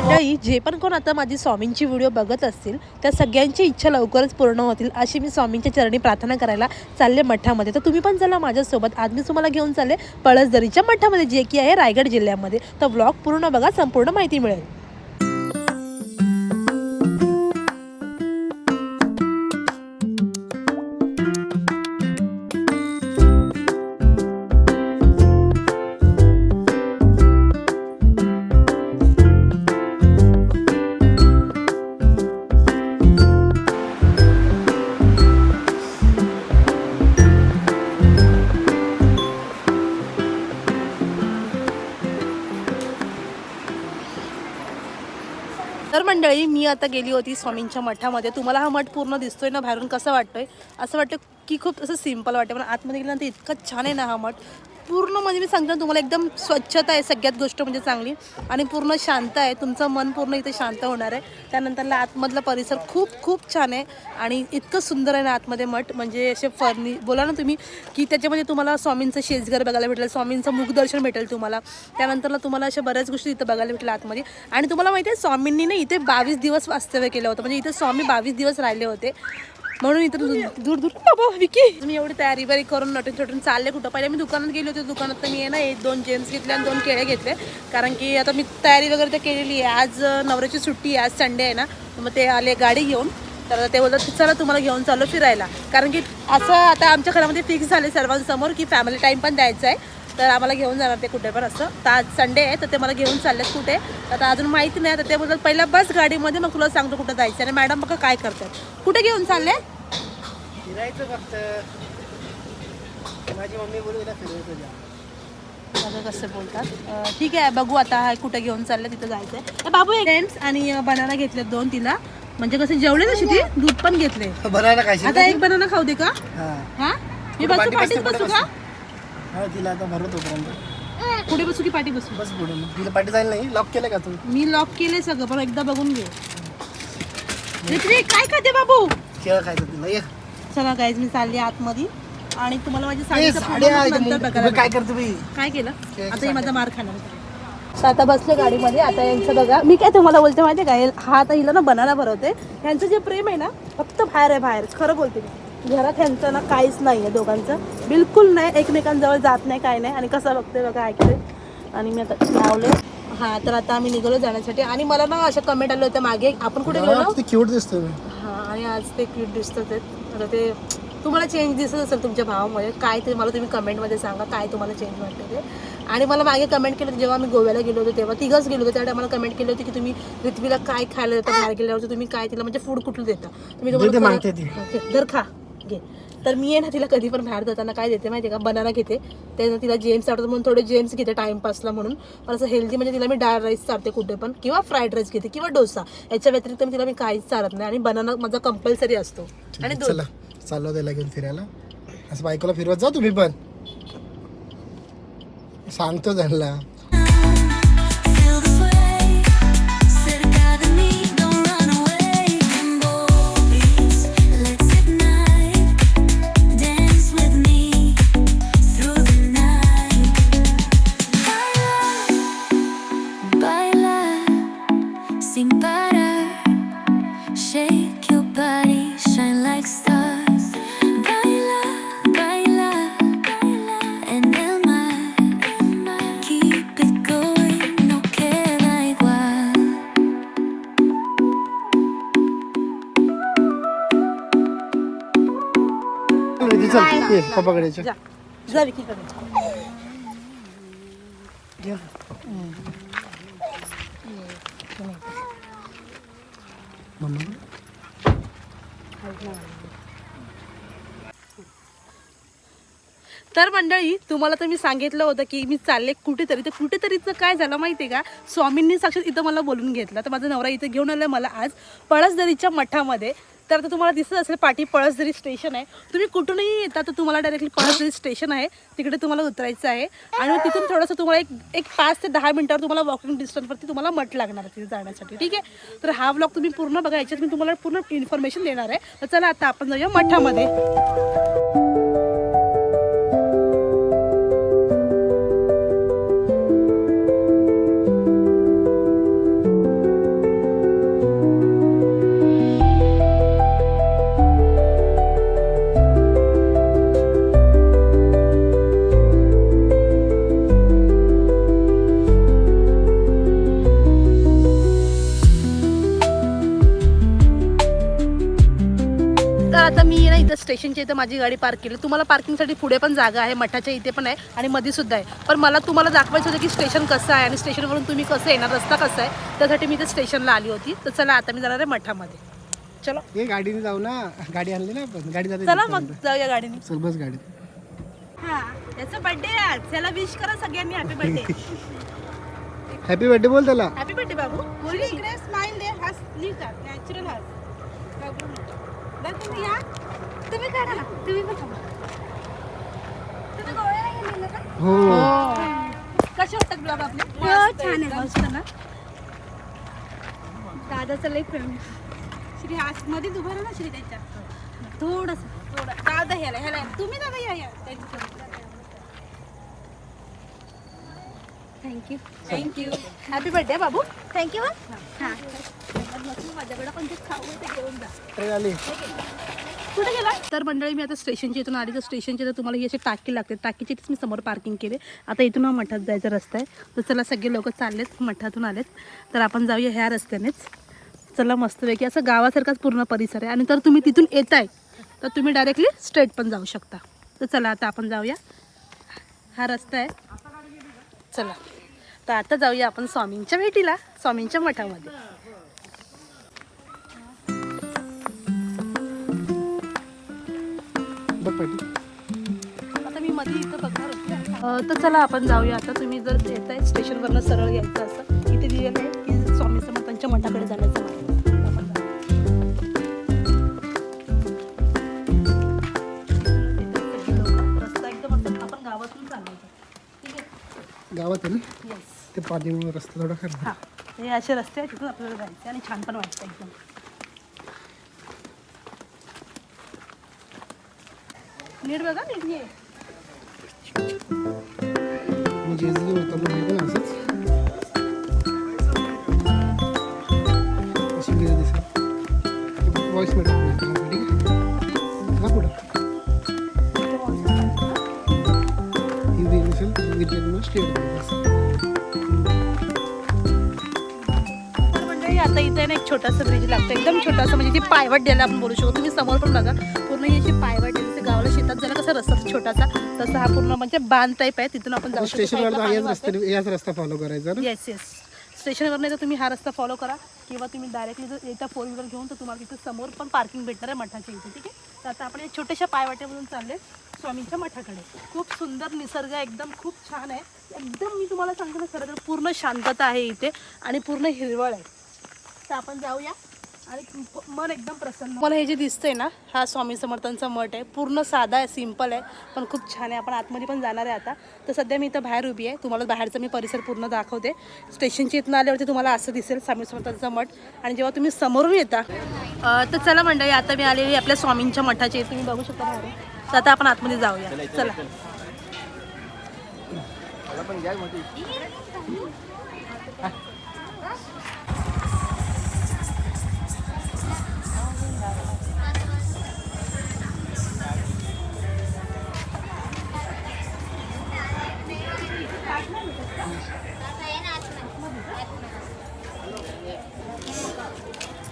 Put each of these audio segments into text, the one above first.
मंडळी, जे पण कोण आता माझी स्वामींची व्हिडिओ बघत असतील त्या सगळ्यांची इच्छा लवकरच पूर्ण होतील अशी मी स्वामींच्या चरणी प्रार्थना करायला चालले मठामध्ये. तर तुम्ही पण चला माझ्यासोबत. आज मी तुम्हाला घेऊन चालले पळसदरीच्या मठामध्ये, जे की आहे रायगड जिल्ह्यामध्ये. तर व्लॉग पूर्ण बघा, संपूर्ण माहिती मिळेल. तर मंडळी, मी आता गेली होती स्वामींच्या मठामध्ये. तुम्हाला हा मठ पूर्ण दिसतोय ना बाहेरून, कसं वाटतोय? असं वाटतं की खूप असं सिम्पल वाटतं, पण आतमध्ये गेल्यानंतर इतकं छान आहे ना हा मठ. पूर्ण म्हणजे मी सांगते तुम्हाला, एकदम स्वच्छता आहे सगळ्यात गोष्ट म्हणजे चांगली, आणि पूर्ण शांत आहे. तुमचं मन पूर्ण इथे शांत होणार आहे. त्यानंतरला आतमधला परिसर खूप खूप छान आहे आणि इतकं सुंदर आहे ना आतमध्ये मठ. म्हणजे असे बोला ना तुम्ही की त्याच्यामध्ये तुम्हाला स्वामींचं शेजघर बघायला भेटेल, स्वामींचं मुखदर्शन भेटेल तुम्हाला. त्यानंतरला तुम्हाला अशा बऱ्याच गोष्टी इथं बघायला भेटेल आतमध्ये. आणि तुम्हाला माहिती आहे, स्वामींनी ना इथे 22 दिवस वास्तव्य केलं होतं. म्हणजे इथे स्वामी 22 दिवस राहिले होते, म्हणून इथं दूर दूर बाबा विकी मी एवढी तयारी बरी करून नटून छोटून चालले कुठं. पहिले मी दुकानात गेले होते. दुकानात तर मी आहे ना 1-2 जेम्स घेतले आणि 2 केळे घेतले, कारण की आता मी तयारी वगैरे तर केलेली आहे. आज नवऱ्याची सुट्टी आहे, आज संडे आहे ना. मग ते आले गाडी घेऊन, तर ते बोलतात चला तुम्हाला घेऊन चाललो फिरायला. कारण की असं आता आमच्या घरामध्ये फिक्स झाले सर्वांसमोर की फॅमिली टाईम पण द्यायचा आहे, तर आम्हाला घेऊन जाणार ते कुठे पण असं. तर आज संडे आहे, तर ते मला घेऊन चाललेत कुठे आता अजून माहिती नाही. तर ते बोलतात पहिला बस गाडीमध्ये, मग तुला सांगतो कुठं जायचं. आणि मॅडम बघा काय करतात, कुठे घेऊन चालले? फिरायचं फक्त. माझी मम्मी बोलू ना फिरायचं जा. बघा कसं बोलतात. ठीक आहे, बघू आता कुठे घेऊन चालले, तिथं जायचं आहे. बाबू एक आणि बनाना घेतले 2 तिला, म्हणजे कसं जेवले तशी ती. दूध पण घेतले. बनाना काय आता एक बनाना खाऊ दे का? हा, मी बसू पाठीत बसू का? हा, तिला आता भरत होतो. पुढे बसू की पाठी बसू? बस पुढे. तिला पाठी जायला नाही. लॉक केलं का तू? मी लॉक केले सगळं, पण एकदा बघून घे. काय खाते बाबू? खेळ खायचं तिला. ये चला गाईज, मी चालली आतमध्ये आणि तुम्हाला माझी साड्या काय करते बाई? काय केलं आता? हे माझा मार खाणार. आता बसले गाडीमध्ये. आता यांचं बघा, मी काय तुम्हाला बोलते माहिती आहे का, हा आता हिला ना बनाना भरवते. यांचं जे प्रेम आहे ना फक्त बाहेर आहे, बाहेर. खरं बोलते मी, घरात ह्यांचं ना काहीच नाही आहे दोघांचं, बिलकुल नाही. एकमेकांजवळ जात नाही, काय नाही. आणि कसं बघते बघा, ऐकते. आणि मी आता लावले. हा, तर आता आम्ही निघालो जाण्यासाठी. आणि मला ना अशा कमेंट आल्या होत्या मागे, आपण कुठे गेलो. क्यूट दिसतोय. हा, आणि आज ते क्यूट दिसतात. आता ते तुम्हाला चेंज दिसत असेल तुमच्या भावामध्ये, काय ते मला तुम्ही कमेंटमध्ये सांगा, काय तुम्हाला चेंज वाटतं ते. आणि मला मागे कमेंट केलं होतं, जेव्हा आम्ही गोव्याला गेलो होतो तेव्हा, तिघंच गेलो होतो, त्या टायमाला कमेंट केली होती की तुम्ही पृथ्वीला काय खायला देता बाहेर गेल्यावर, तुम्ही काय तिला म्हणजे फूड कुठलं देता. तुम्ही तुम्हाला दर खा घे. तर मी आहे ना तिला कधी पण बाहेर जाताना काय देते माहिती आहे का, बनाना घेते. त्यानं तिला जेम्स आवडतात म्हणून थोडे जेम्स घेते टाइमपासला म्हणून. पण असं हेल्दी म्हणजे तिला मी डाळ राईस चालते कुठे पण, किंवा फ्राईड राईस घेते, किंवा डोसा. याच्या व्यतिरिक्त मी तिला मी काहीच चालत नाही. आणि बनाना माझा कंपल्सरी असतो. आणि दूध. चाललो त्याला घेऊन फिरायला. असं बायकोला फिरवत जा तुम्ही पण, सांगतो त्यांना. पप्पाकडे जा विकीकडे. तर मंडळी, तुम्हाला तर मी सांगितलं होतं की मी चालले कुठेतरी. तर कुठेतरीचं काय झालं माहिती आहे का, स्वामींनी साक्षात इथं मला बोलून घेतलं. तर माझा नवरा इथे घेऊन आला मला आज पळसदरीच्या मठामध्ये. तर आता तुम्हाला दिसत असेल पाठी पळसदरी स्टेशन आहे. तुम्ही कुठूनही येता तर तुम्हाला डायरेक्टली पळसदरी स्टेशन आहे, तिकडे तुम्हाला उतरायचं आहे. आणि मग तिथून थोडंसं तुम्हाला एक 5 ते 10 मिनिटावर तुम्हाला वॉकिंग डिस्टन्सवरती तुम्हाला मठ लागणार आहे तिथे जाण्यासाठी. ठीक आहे, तर हा व्लॉग तुम्ही पूर्ण बघा, याच्यात मी तुम्हाला पूर्ण इन्फॉर्मेशन देणार आहे. तर चला आता आपण जाऊया मठामध्ये. आता मी ना इथं स्टेशनच्या इथं माझी गाडी पार्क केली. तुम्हाला पार्किंगसाठी पुढे पण जागा आहे, मठाच्या इथे पण आहे आणि मध्ये सुद्धा आहे. पण मला तुम्हाला दाखवायचं होतं की स्टेशन कसं आहे आणि स्टेशनवरून तुम्ही कसं येणार, रस्ता कसा आहे, त्यासाठी मी इथे स्टेशनला आली होती. तर चला आता मी जाणार आहे मठामध्ये. चलो ये गाडीने जाऊ ना, गाडी आणली ना आपण, गाडी जाते. चला मग जाऊया गाडीने. चल बस गाडी. हा याचा बर्थडे आहे आज, त्याला विश करा सगळ्यांनी हॅपी बर्थडे. हॅपी बर्थडे बोल त्याला. हॅपी बर्थडे बाबू. बोली इकडे स्माइल दे, हस नीट नॅचरल हस. तुम्ही या, तुम्ही करा ना, तुम्ही पण थांबा. तुम्ही गोव्याला गेलेला का? हो. कसे वाटतात ब्लॉग आपले? छान आहे. मस्त ना. दादाचं लई प्रेम. श्री हास मध्ये उभा राहा ना श्री त्यांच्या. थोडं दादा ह्याला ह्याला तुम्ही दादा या त्यांच्यासोबत. थँक्यू. थँक्यू. हॅपी बर्थडे बाबू. थँक्यू. हां. माझ्याकडे पण ते खाऊ आहे, ते घेऊन जा. ट्रेन आली. कुठे गेला? तर मंडळी मी आता स्टेशनच्या इथून आली. तर स्टेशनच्या इथं तुम्हाला ही अशी टाकी लागते, टाकीची इथेच मी समोर पार्किंग केले. आता इथून मठात जायचा रस्ता आहे. तर चला सगळे लोक चाललेत, मठातून आलेत, तर आपण जाऊया ह्या रस्त्यानेच. चला मस्तपैकी असं गावासारखाच पूर्ण परिसर आहे. आणि तर तुम्ही तिथून येताय तर तुम्ही डायरेक्टली स्ट्रेट पण जाऊ शकता. तर चला आता आपण जाऊया, हा रस्ता आहे. चला तर आता जाऊया आपण स्वामींच्या भेटीला, स्वामींच्या मठामध्ये. बघ पाठी. आता मी मध्ये इथं बघणार होते. तर चला आपण जाऊया आता. तुम्ही जर येताय स्टेशनवरनं सरळ यायचं असं इथे दिलेलं आहे की स्वामी समर्थांच्या मठाकडे जाण्याचं मार्ग. आपण जाऊ. रस्ता एकदम असं आपण गावातून चालायचं. ठीक आहे. गावात आहे ना येस. ते पाणी रस्ता थोडा खराब. हां हे असे रस्ते आहेत, तिथून आपल्याला जायचं आणि छान पण वाटतं एकदम. नीट बघा, नीट ये. मी जेजुरी उतरलो माहिती ना असंच अशी गेली दिसत. वॉइस मेट पुढं हिंदी दिसेल विद्यार्थी स्टेट. तर मंडळी आता इथे ना एक छोटासा ब्रिज लागतो, एकदम छोटासा, म्हणजे ती पायवाट द्यायला आपण बोलू शकतो. तुम्ही समोर पण बघा, पूर्ण ही अशी पायवाट आहे. जसं गावाला शेतात झाला कसा रस्ता छोटासा, तसा हा पूर्ण म्हणजे बांध टाईप आहे. तिथून आपण जाऊ शकतो. स्टेशनवर याच रस्ता फॉलो करायचा ना. Yes yes. स्टेशनवर नाही तर तुम्ही हा रस्ता फॉलो करा, किंवा तुम्ही डायरेक्टली जर येता 4 व्हीलर घेऊन तर तुम्हाला तिथे समोर पण पार्किंग भेटणार आहे मठाच्या इथे. ठीक आहे. तर आता आपण या छोट्याशा पायवाट्यामधून चालले स्वामींच्या मठाकडे. खूप सुंदर निसर्ग आहे, एकदम खूप छान आहे. एकदम मी तुम्हाला सांगते ना, खरं तर पूर्ण शांतता आहे इथे आणि पूर्ण हिरवळ आहे. तर आपण जाऊया आणि मन एकदम प्रसन्न. मला हे जे दिसतंय ना, हा स्वामी समर्थांचा मठ आहे. पूर्ण साधा आहे, सिम्पल आहे, पण खूप छान आहे. आपण आतमध्ये पण जाणार आहे आता. तर सध्या मी इथं बाहेर उभी आहे. तुम्हाला बाहेरचा मी परिसर पूर्ण दाखवते. स्टेशनच्या इथून आल्यावरती तुम्हाला असं दिसेल स्वामी समर्थांचा मठ. आणि जेव्हा तुम्ही समोरून येता तर चला मंडळी, आता मी आलेली आपल्या स्वामींच्या मठाचे, तुम्ही बघू शकता बाहेर. तर आता आपण आतमध्ये जाऊया. चला.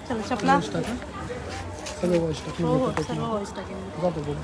चला चपला. सगळं वॉइस टाक. हो हो, सर्व वॉइस टाकेन. जातो पुढे.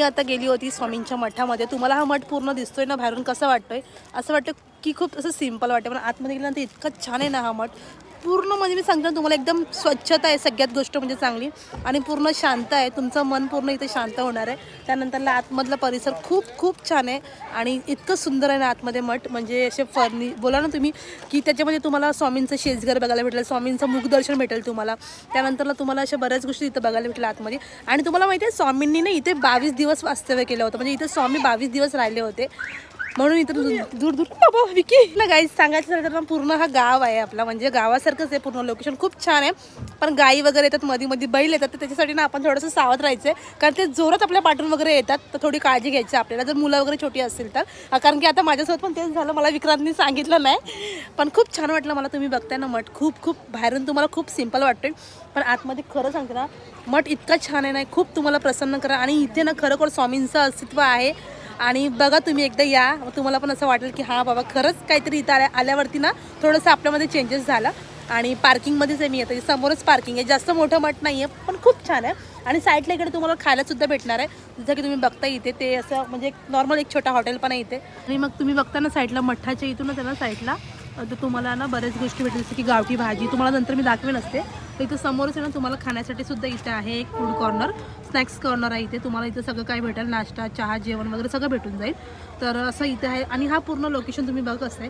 आता गेली होती स्वामींच्या मठामध्ये. तुम्हाला हा मठ पूर्ण दिसतोय ना बाहेरून, कसं वाटतोय? असं वाटतं की खूप असं सिम्पल वाटतं, पण आतमध्ये गेल्यानंतर इतकं छान आहे ना हा मठ. पूर्ण म्हणजे मी सांगते ना तुम्हाला एकदम स्वच्छता आहे सगळ्यात गोष्ट म्हणजे चांगली आणि पूर्ण शांत आहे. तुमचं मन पूर्ण इथे शांत होणार आहे. त्यानंतरला आतमधला परिसर खूप खूप छान आहे आणि इतकं सुंदर आहे ना आतमध्ये मठ. म्हणजे असे बोला ना तुम्ही की त्याच्यामध्ये तुम्हाला स्वामींचं शेजघर बघायला भेटेल, स्वामींचं मुखदर्शन भेटेल तुम्हाला. त्यानंतरला तुम्हाला अशा बऱ्याच गोष्टी इथं बघायला भेटेल आतमध्ये. आणि तुम्हाला माहिती आहे स्वामींनी ना इथे 22 दिवस वास्तव्य केलं होतं. म्हणजे इथे स्वामी 22 दिवस राहिले होते म्हणून इथं दूर दूर बाबा विकी गाई सांगायचं झालं तर पूर्ण हा गाव आहे आपला. म्हणजे गावासारखंच आहे पूर्ण. लोकेशन खूप छान आहे. पण गाई वगैरे येतात, मध्ये मध्ये बैल येतात, तर त्याच्यासाठी ना आपण थोडंसं सावध राहायचं आहे. कारण ते जोरात आपल्या पाठून वगैरे येतात, तर थोडी काळजी घ्यायची आपल्याला जर मुलं वगैरे छोटी असतील तर. कारण की आता माझ्यासोबत पण तेच झालं, मला विक्रांतनी सांगितलं नाही. पण खूप छान वाटलं मला. तुम्ही बघताय ना मठ खूप खूप बाहेरून तुम्हाला खूप सिम्पल वाटतोय, पण आतमध्ये खरं सांगते ना मठ इतका छान आहे ना, खूप तुम्हाला प्रसन्न करा. आणि इथे ना खरोखर स्वामींचं अस्तित्व आहे. आणि बघा तुम्ही एकदा या, तुम्हाला पण असं वाटेल की हां बाबा खरंच काहीतरी इथं आल्यावरती ना थोडंसं आपल्यामध्ये चेंजेस झाला. आणि पार्किंगमध्येच आहे मी आता, समोरच पार्किंग आहे. जास्त मोठं मठ नाही आहे पण खूप छान आहे. आणि साईडला इकडे तुम्हाला खायलासुद्धा भेटणार आहे. जसं की तुम्ही बघता इथे ते असं म्हणजे नॉर्मल एक छोटा हॉटेल पण आहे इथे. आणि मग तुम्ही बघता ना साईडला मठाच्या इथूनच आहे ना साईडला, तर तुम्हाला ना बऱ्याच गोष्टी भेटेल जसं की गावठी भाजी. तुम्हाला नंतर मी दाखवेन असते. तर इथं समोरच आहे ना तुम्हाला खाण्यासाठी सुद्धा इथे आहे एक फूड कॉर्नर, स्नॅक्स कॉर्नर आहे इथे. तुम्हाला इथं सगळं काय भेटेल, नाश्ता, चहा, जेवण वगैरे सगळं भेटून जाईल. तर असं इथे आहे. आणि हा पूर्ण लोकेशन तुम्ही बघत असताय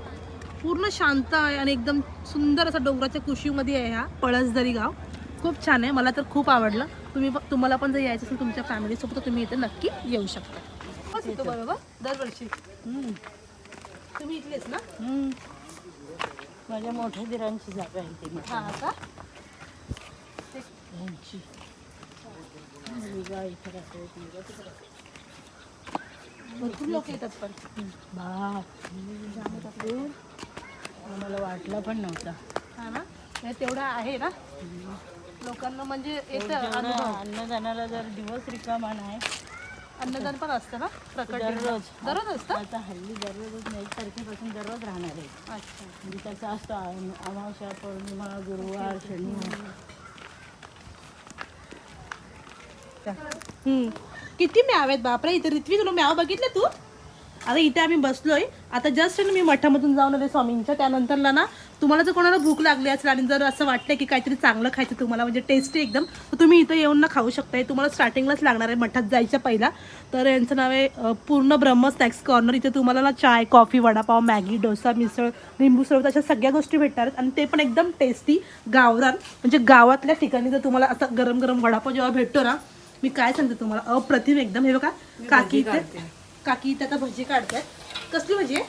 पूर्ण शांत आहे आणि एकदम सुंदर असं डोंगराच्या कुशीमध्ये आहे हा पळसदरी गाव. खूप छान आहे, मला तर खूप आवडलं. तुम्हाला पण जर यायचं असेल तुमच्या फॅमिलीसोबत तर तुम्ही इथे नक्की येऊ शकता. बस येतो बरोबर दरवर्षी. तुम्ही इथलेच ना? माझ्या मोठ्या दिरांची जागा आहे ती हां का? त्यांची मुलगा इथे राहतो, मुलगा तिथे राहतो. भरपूर लोक येतात पण. बाप आम्हाला वाटलं पण नव्हता. हा ना, हे तेवढं आहे ना लोकांना म्हणजे येतं अनुभव. अन्नदानाला जर दिवस रिकामा नाही, अन्नदान पण असतं ना प्रकट दररोज असतं. आता हल्ली दररोज नाही, 1 तारखेपासून दररोज राहणार आहे. अच्छा. म्हणजे त्याचा असतं अमावस्या, पौर्णिमा, गुरुवार, शनिवार. किती म्याव आहेत बापरे इथे. रित्वी तुला म्याव बघितलं तू? आता इथे आम्ही बसलोय. आता जस्ट मी मठामधून जाऊन आले स्वामींच्या. त्यानंतरला ना तुम्हाला जर कोणाला भूक लागली असेल आणि जर असं वाटतं की काहीतरी चांगलं खायचं तुम्हाला म्हणजे टेस्टी एकदम, तर तुम्ही इथं येऊन ना खाऊ शकताय. तुम्हाला स्टार्टिंगलाच लागणार आहे मठात जायच्या पहिला. तर यांचं नाव आहे पूर्ण ब्रह्म स्नॅक्स कॉर्नर. इथे तुम्हाला ना चाय, कॉफी, वडापाव, मॅगी, डोसा, मिसळ, लिंबू सरबत अशा सगळ्या गोष्टी भेटणार आहेत. आणि ते पण एकदम टेस्टी गावरान. म्हणजे गावातल्या ठिकाणी जर तुम्हाला असं गरम गरम वडापाव जेव्हा भेटतो ना, मी काय सांगते तुम्हाला अप्रतिम एकदम. हे बघा काकी इथे आता भजी काढतात. कसली भजी आहे?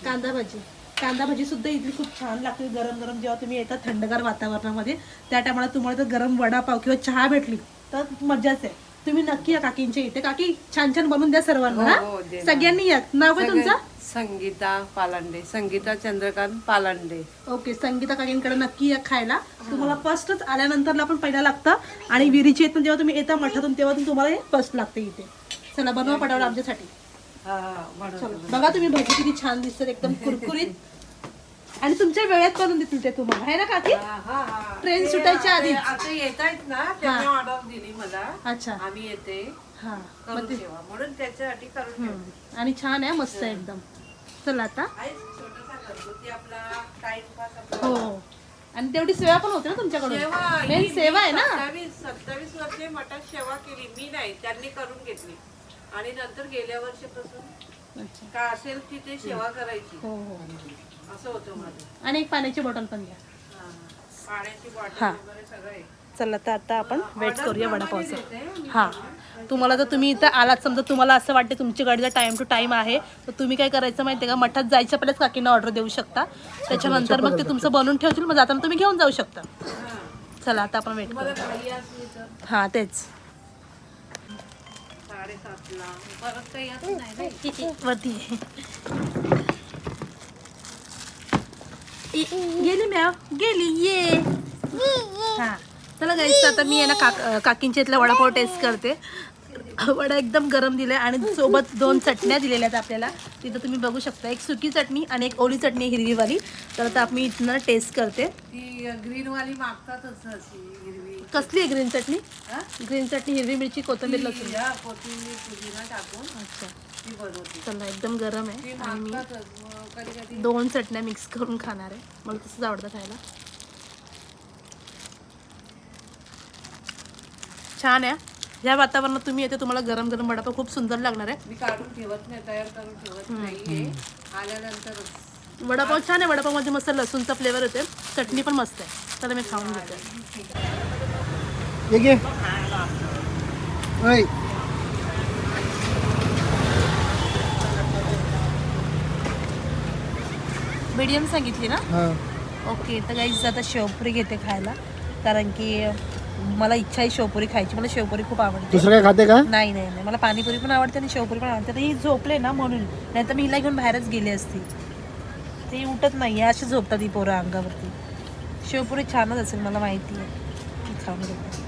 कांदा भजी. कांदा भजी सुद्धा इथली खूप छान लागते गरम गरम. जेव्हा तुम्ही येतात थंडगार वातावरणामध्ये त्या टायमाला तुम्हाला जर गरम वडापाव किंवा चहा भेटली तर मजाच आहे. तुम्ही नक्की या काकींच्या इथे. काकी छान छान बनवून द्या सर्वांना. सगळ्यांनी या. नाव काय तुमचं? संगीता पालांडे, संगीता चंद्रकांत पालांडे. ओके, संगीता काकींकडे नक्की या खायला. तुम्हाला फर्स्टच आल्यानंतरला पण पहिला लागतं. आणि विरीची येतं जेव्हा तुम्ही येता मठातून तेव्हा तुम्हाला हे फर्स्ट लागते इथे. चला बनवा पटावलं आमच्यासाठी. चलो बघा तुम्ही भजी किती छान दिसतात एकदम कुरकुरीत. आणि तुमच्या वेळेत करून देतील ते तुम्हाला, है ना काकी? ट्रेन सुटायच्या आधी. आता येत आहेत ना, त्यांनी ऑर्डर दिली मला. अच्छा. आम्ही येते हा करून ठेवा म्हणून त्याच्यासाठी करून ठेवा. आणि छान आहे, मस्त आहे एकदम. चला आता. छोटासा घरगुती आपला टाइमपास आपला. हो, आणि तेवढी सेवा पण होते ना तुमच्याकडून. सेवा मेन सेवा आहे ना. 27 वर्षे मठात सेवा केली मी नाही, त्यांनी करून घेतली. आणि नंतर गेल्या वर्षापासून काय असेल तिथे सेवा करायची. हो हो. असं होतं माझं. आणि एक पाण्याची बॉटल पण घ्या. पाण्याची बॉटल वगैरे सगळं आहे. चला तर आता आपण वेट करूया वडापावचं. हां, तुम्हाला जर तुम्ही इथं आलात समजा तुम्हाला असं वाटतं तुमच्या गाडीचा टाइम टू टाइम आहे, तर तुम्ही काय करायचं माहिती आहे का, मठात जायच्या पहिलेच काकींना ऑर्डर देऊ शकता. त्याच्यानंतर मग ते तुमचं बनवून ठेवतील, मग जाताना तुम्ही घेऊन जाऊ शकता. चला आता आपण वेट करूया. हां तेच. 7:30ला परत काही येत नाही. वरती गेली मॅव गेली. ये हा चला गाईस, आता मी आहे ना काकींच्या इथला वडापाव टेस्ट करते. वडा एकदम गरम दिलाय आणि सोबत 2 चटण्या दिलेल्या आहेत आपल्याला. तिथं तुम्ही बघू शकता, एक सुकी चटणी आणि एक ओली चटणी हिरवीवाली. तर आता मी इथनं टेस्ट करते. ती ग्रीन वाली मागतातच अशी हिरवी. कसली आहे ग्रीन चटणी? ग्रीन चटणी हिरवी मिरची कोथिंबीर लसूण. कोथिंबीर पुदिना टाकून अच्छा ती बनवते. चला एकदम गरम आहे आणि मी कधी कधी 2 चटण्या मिक्स करून खाणार आहे. मला तसंच आवडतं खायला. छान आहे. ह्या वातावरणात तुम्ही येते, तुम्हाला गरम गरम वडापाव खूप सुंदर लागणार आहे. मी काढून ठेवत नाही, तयार करून ठेवत नाहीये. आल्यानंतरच वडापाव छान आहे. वडापावमध्ये मस्त लसूणचा फ्लेवर येते, चटणी पण मस्त आहे. चला मी खाऊन घेते. ये घे. ओय. मीडियम सांगितली ना? हा. ओके. तर गाईज आता शेवपुरी घेते खायला, कारण की मला इच्छा आहे शेवपुरी खायची. मला शेवपुरी खूप आवडते. दुसरं काय खाते का? नाही नाही नाही, मला पाणीपुरी पण आवडते आणि शेवपुरी पण आवडते. तर ही झोपले ना म्हणून, नाही तर मी हिला घेऊन बाहेरच गेली असती. ती उठत नाही आहे, अशी झोपतात ही पोरं अंगावरती. शेवपुरी छानच असेल मला माहिती आहे. ती खाऊन घेते.